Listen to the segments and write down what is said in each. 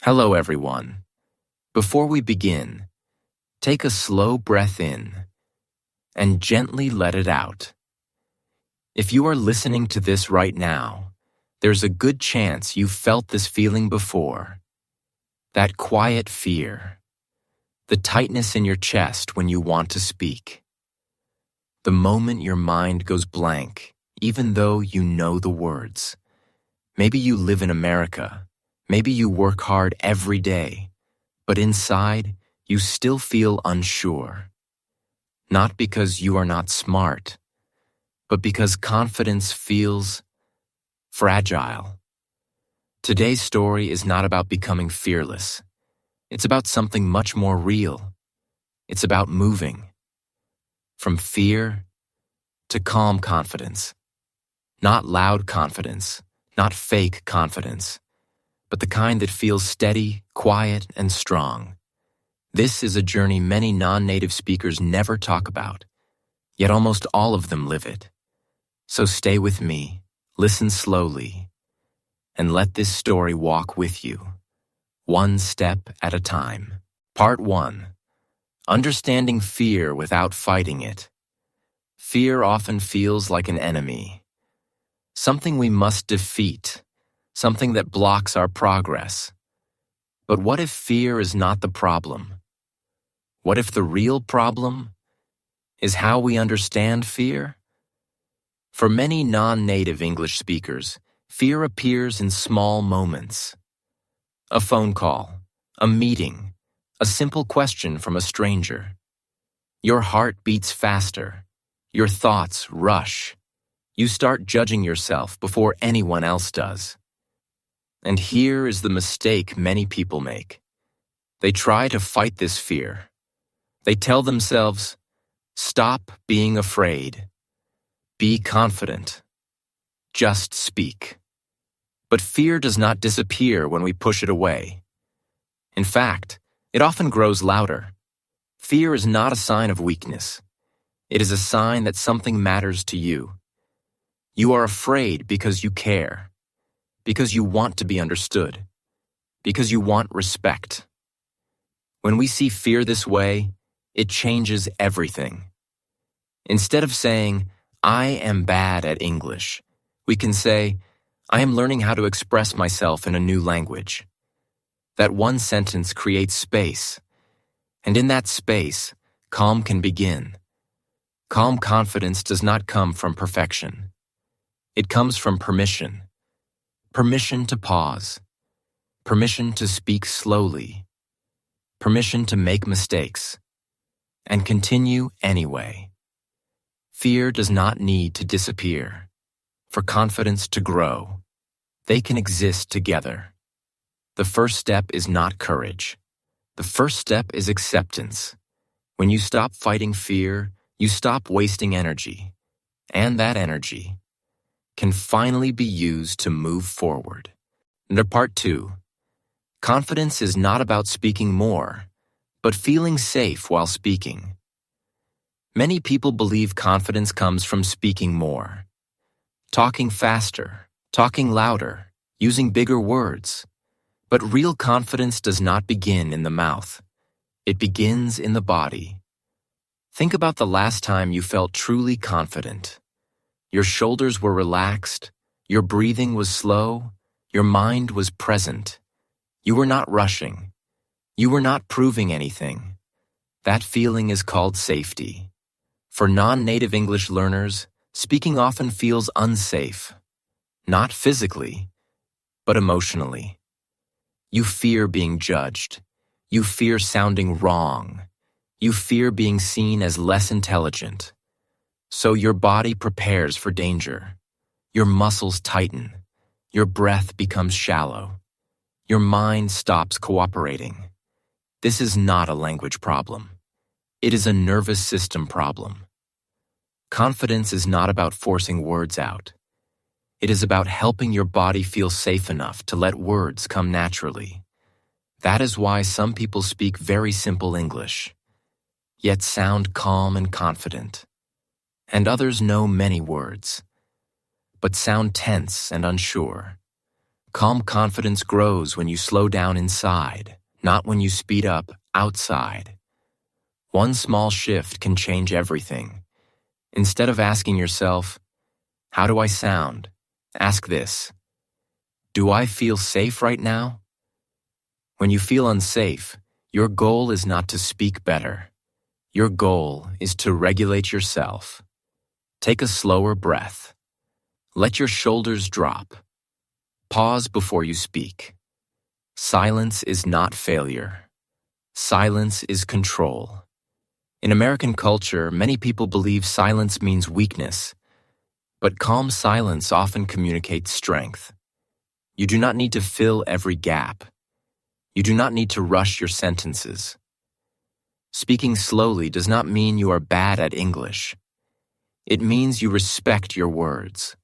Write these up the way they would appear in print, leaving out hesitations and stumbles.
Hello, everyone. Before we begin, take a slow breath in and gently let it out. If you are listening to this right now, there's a good chance you've felt this feeling before. That quiet fear, the tightness in your chest when you want to speak, the moment your mind goes blank, even though you know the words. Maybe you live in America. Maybe you work hard every day, but inside, you still feel unsure. Not because you are not smart, but because confidence feels fragile. Today's story is not about becoming fearless. It's about something much more real. It's about moving from fear to calm confidence. Not loud confidence, not fake confidence, but the kind that feels steady, quiet, and strong. This is a journey many non-native speakers never talk about, yet almost all of them live it. So stay with me, listen slowly, and let this story walk with you, one step at a time. Part 1. Understanding fear without fighting it. Fear often feels like an enemy, something we must defeat, something that blocks our progress. But what if fear is not the problem? What if the real problem is how we understand fear? For many non-native English speakers, fear appears in small moments. A phone call, a meeting, a simple question from a stranger. Your heart beats faster. Your thoughts rush. You start judging yourself before anyone else does. And here is the mistake many people make. They try to fight this fear. They tell themselves, stop being afraid. Be confident. Just speak. But fear does not disappear when we push it away. In fact, it often grows louder. Fear is not a sign of weakness. It is a sign that something matters to you. You are afraid because you care, because you want to be understood, because you want respect. When we see fear this way, it changes everything. Instead of saying, I am bad at English, we can say, I am learning how to express myself in a new language. That one sentence creates space, and in that space, calm can begin. Calm confidence does not come from perfection. It comes from permission. Permission to pause. Permission to speak slowly. Permission to make mistakes. And continue anyway. Fear does not need to disappear. For confidence to grow, they can exist together. The first step is not courage. The first step is acceptance. When you stop fighting fear, you stop wasting energy. And that energy can finally be used to move forward. Under Part 2, confidence is not about speaking more, but feeling safe while speaking. Many people believe confidence comes from speaking more, talking faster, talking louder, using bigger words. But real confidence does not begin in the mouth. It begins in the body. Think about the last time you felt truly confident. Your shoulders were relaxed, your breathing was slow, your mind was present. You were not rushing. You were not proving anything. That feeling is called safety. For non-native English learners, speaking often feels unsafe. Not physically, but emotionally. You fear being judged. You fear sounding wrong. You fear being seen as less intelligent. So your body prepares for danger. Your muscles tighten. Your breath becomes shallow. Your mind stops cooperating. This is not a language problem. It is a nervous system problem. Confidence is not about forcing words out. It is about helping your body feel safe enough to let words come naturally. That is why some people speak very simple English, yet sound calm and confident. And others know many words, but sound tense and unsure. Calm confidence grows when you slow down inside, not when you speed up outside. One small shift can change everything. Instead of asking yourself, "How do I sound?" ask this: "Do I feel safe right now?" When you feel unsafe, your goal is not to speak better. Your goal is to regulate yourself. Take a slower breath. Let your shoulders drop. Pause before you speak. Silence is not failure. Silence is control. In American culture, many people believe silence means weakness, but calm silence often communicates strength. You do not need to fill every gap. You do not need to rush your sentences. Speaking slowly does not mean you are bad at English. It means you respect your words.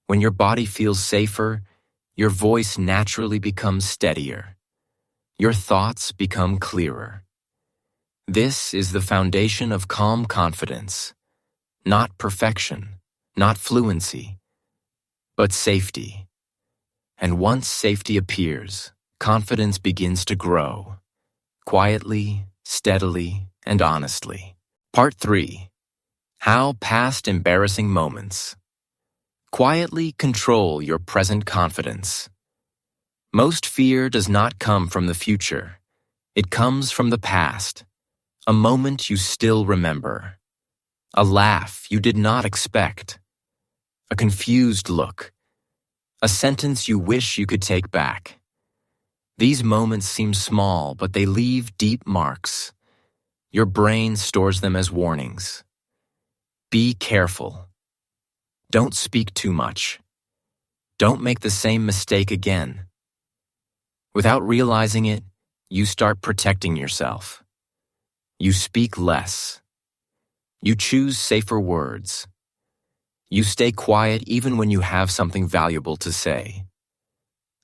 When your body feels safer, your voice naturally becomes steadier. Your thoughts become clearer. This is the foundation of calm confidence. Not perfection, not fluency, but safety. And once safety appears, confidence begins to grow, quietly, steadily, and honestly. Part 3. How past embarrassing moments. Quietly control your present confidence. Most fear does not come from the future. It comes from the past. A moment you still remember. A laugh you did not expect. A confused look. A sentence you wish you could take back. These moments seem small, but they leave deep marks. Your brain stores them as warnings. Be careful. Don't speak too much. Don't make the same mistake again. Without realizing it, you start protecting yourself. You speak less. You choose safer words. You stay quiet even when you have something valuable to say.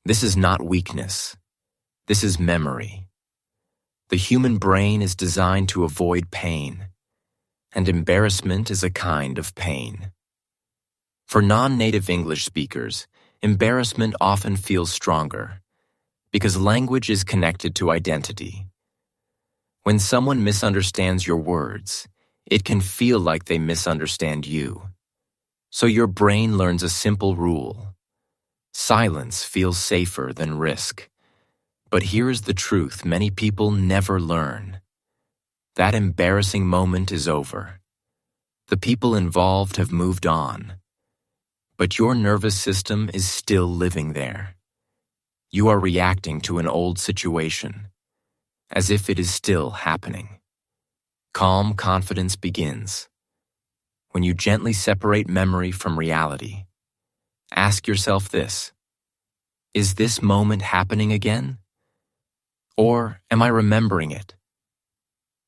This is not weakness. This is memory. The human brain is designed to avoid pain, and embarrassment is a kind of pain. For non-native English speakers, embarrassment often feels stronger because language is connected to identity. When someone misunderstands your words, it can feel like they misunderstand you. So your brain learns a simple rule. Silence feels safer than risk. But here is the truth many people never learn. That embarrassing moment is over. The people involved have moved on. But your nervous system is still living there. You are reacting to an old situation, as if it is still happening. Calm confidence begins when you gently separate memory from reality. Ask yourself this: is this moment happening again? Or am I remembering it?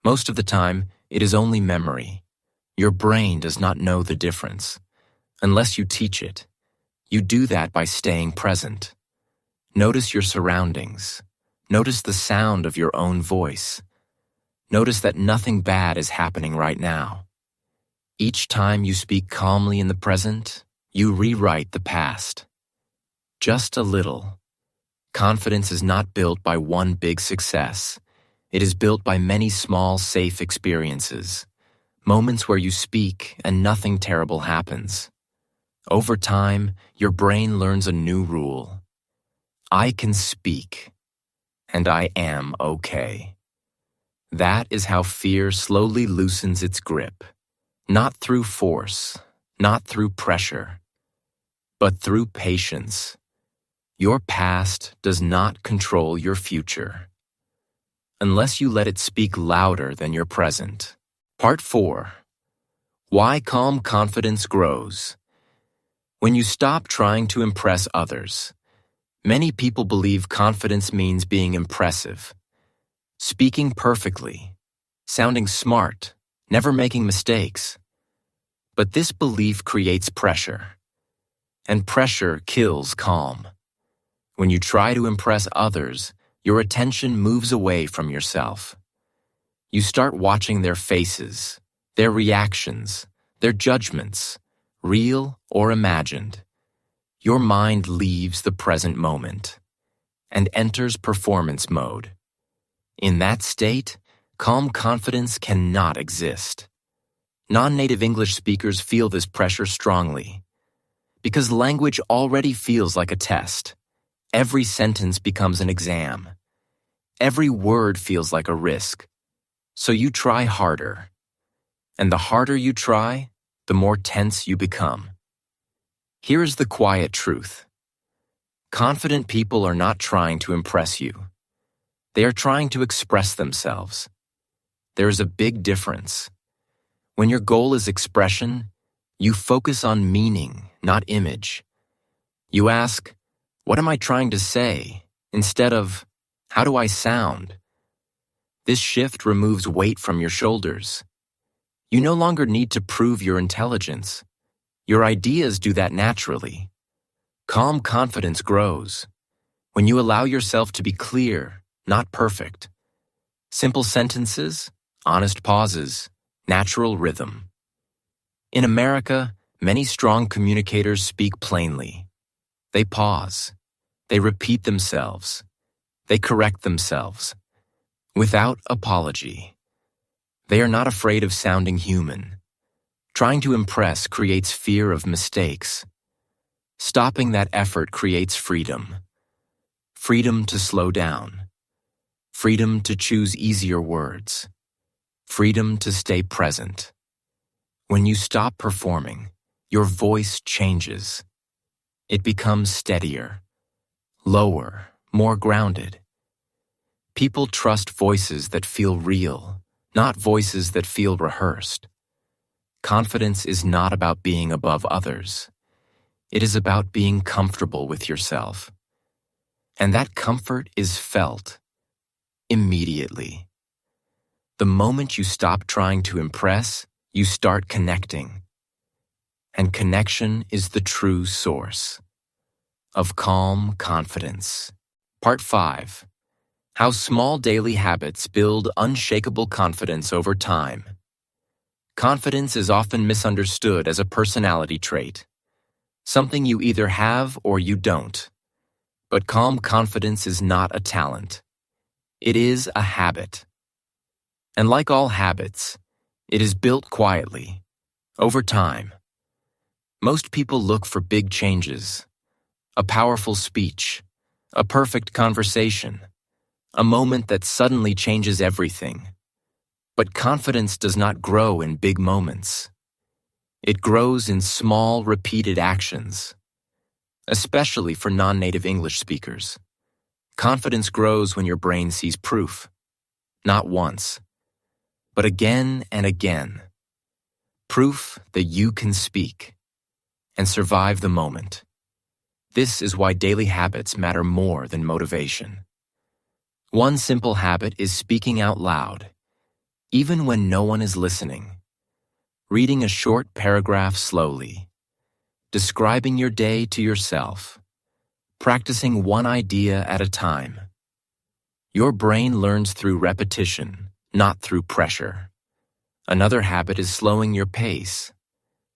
Most of the time, it is only memory. Your brain does not know the difference, unless you teach it. You do that by staying present. Notice your surroundings. Notice the sound of your own voice. Notice that nothing bad is happening right now. Each time you speak calmly in the present, you rewrite the past. Just a little. Confidence is not built by one big success. It is built by many small, safe experiences. Moments where you speak and nothing terrible happens. Over time, your brain learns a new rule. I can speak, and I am okay. That is how fear slowly loosens its grip. Not through force, not through pressure, but through patience. Your past does not control your future, unless you let it speak louder than your present. Part 4. Why calm confidence grows. When you stop trying to impress others, many people believe confidence means being impressive, speaking perfectly, sounding smart, never making mistakes. But this belief creates pressure, and pressure kills calm. When you try to impress others, your attention moves away from yourself. You start watching their faces, their reactions, their judgments, real or imagined. Your mind leaves the present moment and enters performance mode. In that state, calm confidence cannot exist. Non-native English speakers feel this pressure strongly because language already feels like a test. Every sentence becomes an exam. Every word feels like a risk. So you try harder. And the harder you try, the more tense you become. Here is the quiet truth. Confident people are not trying to impress you. They are trying to express themselves. There is a big difference. When your goal is expression, you focus on meaning, not image. You ask, "What am I trying to say?" instead of, "How do I sound?" This shift removes weight from your shoulders. You no longer need to prove your intelligence. Your ideas do that naturally. Calm confidence grows when you allow yourself to be clear, not perfect. Simple sentences, honest pauses, natural rhythm. In America, many strong communicators speak plainly. They pause. They repeat themselves. They correct themselves. Without apology. They are not afraid of sounding human. Trying to impress creates fear of mistakes. Stopping that effort creates freedom. Freedom to slow down. Freedom to choose easier words. Freedom to stay present. When you stop performing, your voice changes. It becomes steadier, lower, more grounded. People trust voices that feel real, not voices that feel rehearsed. Confidence is not about being above others. It is about being comfortable with yourself. And that comfort is felt immediately. The moment you stop trying to impress, you start connecting. And connection is the true source of calm confidence. Part 5. How small daily habits build unshakable confidence over time. Confidence is often misunderstood as a personality trait, something you either have or you don't. But calm confidence is not a talent. It is a habit. And like all habits, it is built quietly, over time. Most people look for big changes, a powerful speech, a perfect conversation, a moment that suddenly changes everything. But confidence does not grow in big moments. It grows in small, repeated actions, especially for non-native English speakers. Confidence grows when your brain sees proof, not once, but again and again. Proof that you can speak and survive the moment. This is why daily habits matter more than motivation. One simple habit is speaking out loud, even when no one is listening. Reading a short paragraph slowly. Describing your day to yourself. Practicing one idea at a time. Your brain learns through repetition, not through pressure. Another habit is slowing your pace.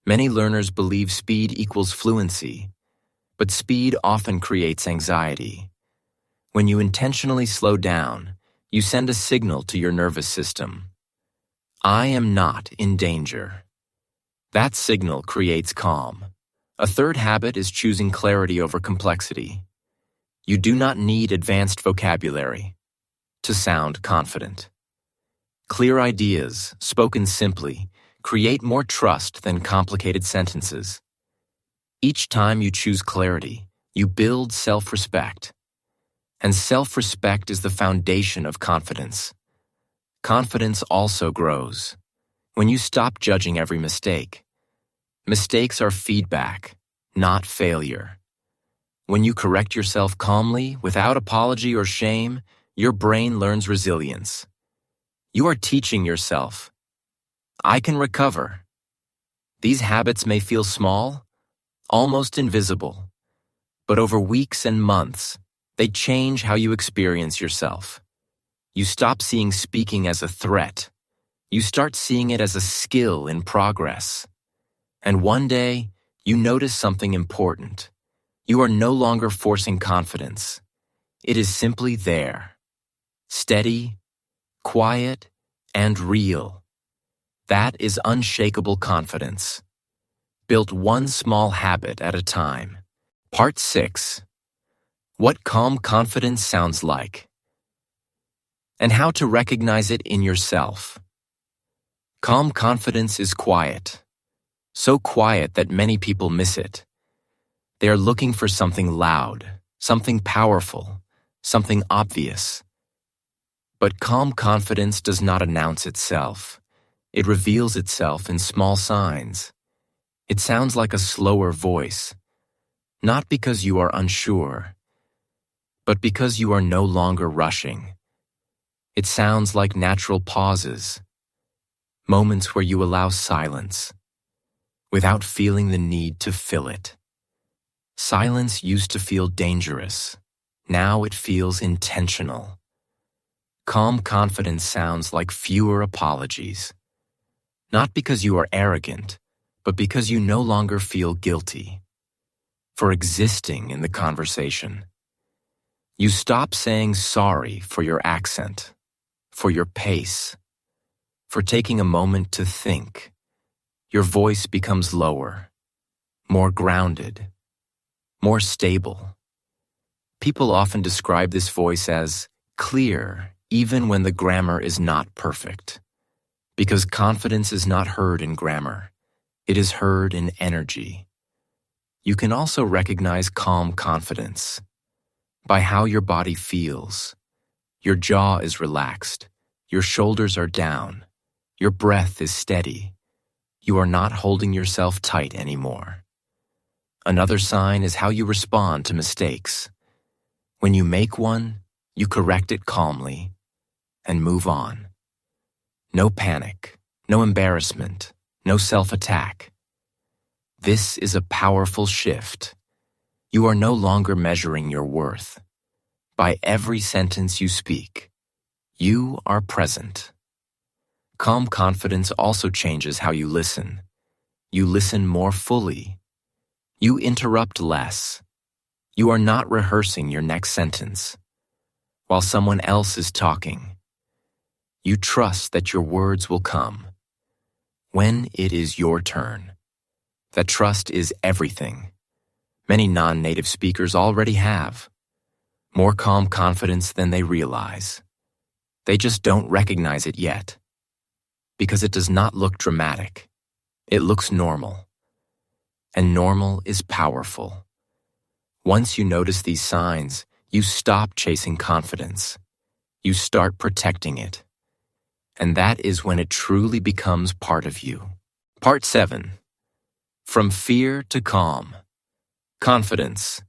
Many learners believe speed equals fluency, but speed often creates anxiety. When you intentionally slow down, you send a signal to your nervous system. I am not in danger. That signal creates calm. A third habit is choosing clarity over complexity. You do not need advanced vocabulary to sound confident. Clear ideas, spoken simply, create more trust than complicated sentences. Each time you choose clarity, you build self-respect. And self-respect is the foundation of confidence. Confidence also grows when you stop judging every mistake. Mistakes are feedback, not failure. When you correct yourself calmly, without apology or shame, your brain learns resilience. You are teaching yourself, I can recover. These habits may feel small, almost invisible, but over weeks and months, they change how you experience yourself. You stop seeing speaking as a threat. You start seeing it as a skill in progress. And one day, you notice something important. You are no longer forcing confidence. It is simply there, steady, quiet, and real. That is unshakable confidence, built one small habit at a time. Part 6. What calm confidence sounds like, and how to recognize it in yourself. Calm confidence is quiet, so quiet that many people miss it. They are looking for something loud, something powerful, something obvious. But calm confidence does not announce itself. It reveals itself in small signs. It sounds like a slower voice, not because you are unsure, but because you are no longer rushing. It sounds like natural pauses, moments where you allow silence, without feeling the need to fill it. Silence used to feel dangerous. Now it feels intentional. Calm confidence sounds like fewer apologies. Not because you are arrogant, but because you no longer feel guilty for existing in the conversation. You stop saying sorry for your accent, for your pace, for taking a moment to think. Your voice becomes lower, more grounded, more stable. People often describe this voice as clear, even when the grammar is not perfect. Because confidence is not heard in grammar, it is heard in energy. You can also recognize calm confidence by how your body feels. Your jaw is relaxed, your shoulders are down, your breath is steady. You are not holding yourself tight anymore. Another sign is how you respond to mistakes. When you make one, you correct it calmly and move on. No panic, no embarrassment, no self-attack. This is a powerful shift. You are no longer measuring your worth by every sentence you speak. You are present. Calm confidence also changes how you listen. You listen more fully. You interrupt less. You are not rehearsing your next sentence while someone else is talking. You trust that your words will come when it is your turn. That trust is everything. Many non-native speakers already have more calm confidence than they realize. They just don't recognize it yet because it does not look dramatic. It looks normal. And normal is powerful. Once you notice these signs, you stop chasing confidence. You start protecting it. And that is when it truly becomes part of you. Part 7. From fear to calm. Confidence.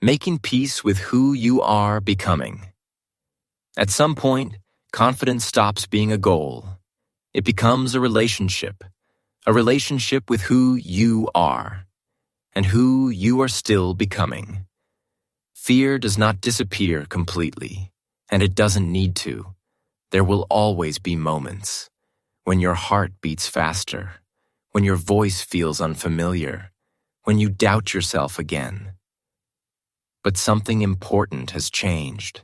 Making peace with who you are becoming. At some point, confidence stops being a goal. It becomes a relationship with who you are and who you are still becoming. Fear does not disappear completely, and it doesn't need to. There will always be moments when your heart beats faster, when your voice feels unfamiliar, when you doubt yourself again. But something important has changed.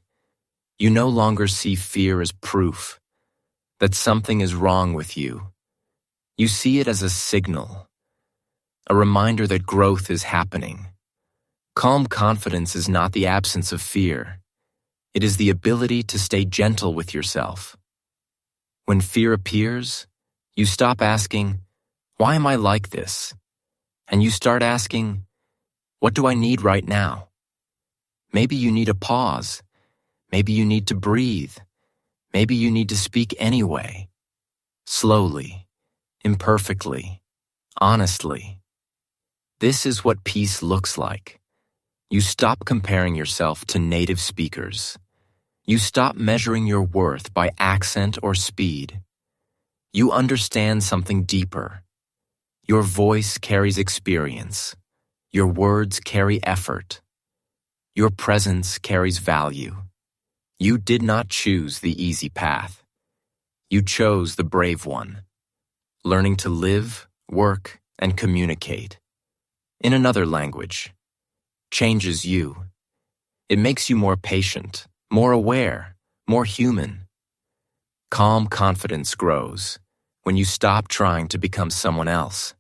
You no longer see fear as proof that something is wrong with you. You see it as a signal, a reminder that growth is happening. Calm confidence is not the absence of fear. It is the ability to stay gentle with yourself. When fear appears, you stop asking, "Why am I like this?" And you start asking, "What do I need right now?" Maybe you need a pause. Maybe you need to breathe. Maybe you need to speak anyway. Slowly, imperfectly, honestly. This is what peace looks like. You stop comparing yourself to native speakers. You stop measuring your worth by accent or speed. You understand something deeper. Your voice carries experience. Your words carry effort. Your presence carries value. You did not choose the easy path. You chose the brave one, learning to live, work, and communicate in another language, changes you. It makes you more patient, more aware, more human. Calm confidence grows when you stop trying to become someone else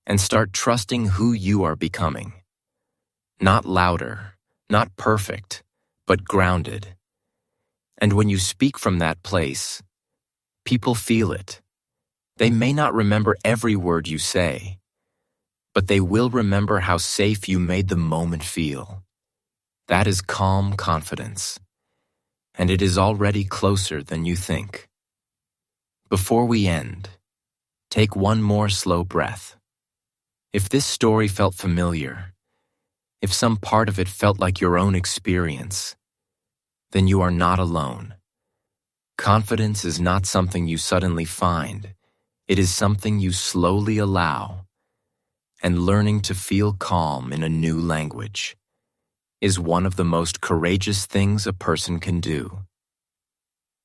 and start trusting who you are becoming. Not louder, not perfect, but grounded. And when you speak from that place, people feel it. They may not remember every word you say, but they will remember how safe you made the moment feel. That is calm confidence, and it is already closer than you think. Before we end, take one more slow breath. If this story felt familiar, if some part of it felt like your own experience, then you are not alone. Confidence is not something you suddenly find. It is something you slowly allow. And learning to feel calm in a new language is one of the most courageous things a person can do.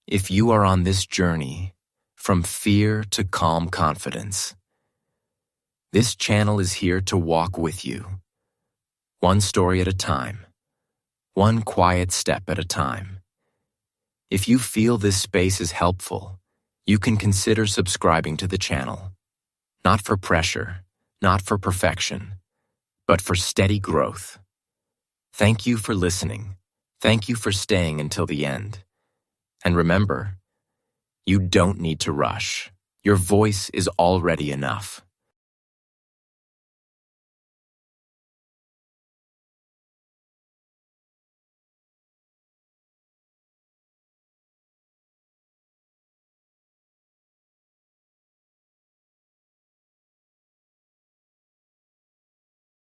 If you are on this journey from fear to calm confidence, this channel is here to walk with you, one story at a time, one quiet step at a time. If you feel this space is helpful, you can consider subscribing to the channel, not for pressure, not for perfection, but for steady growth. Thank you for listening. Thank you for staying until the end. And remember, you don't need to rush. Your voice is already enough.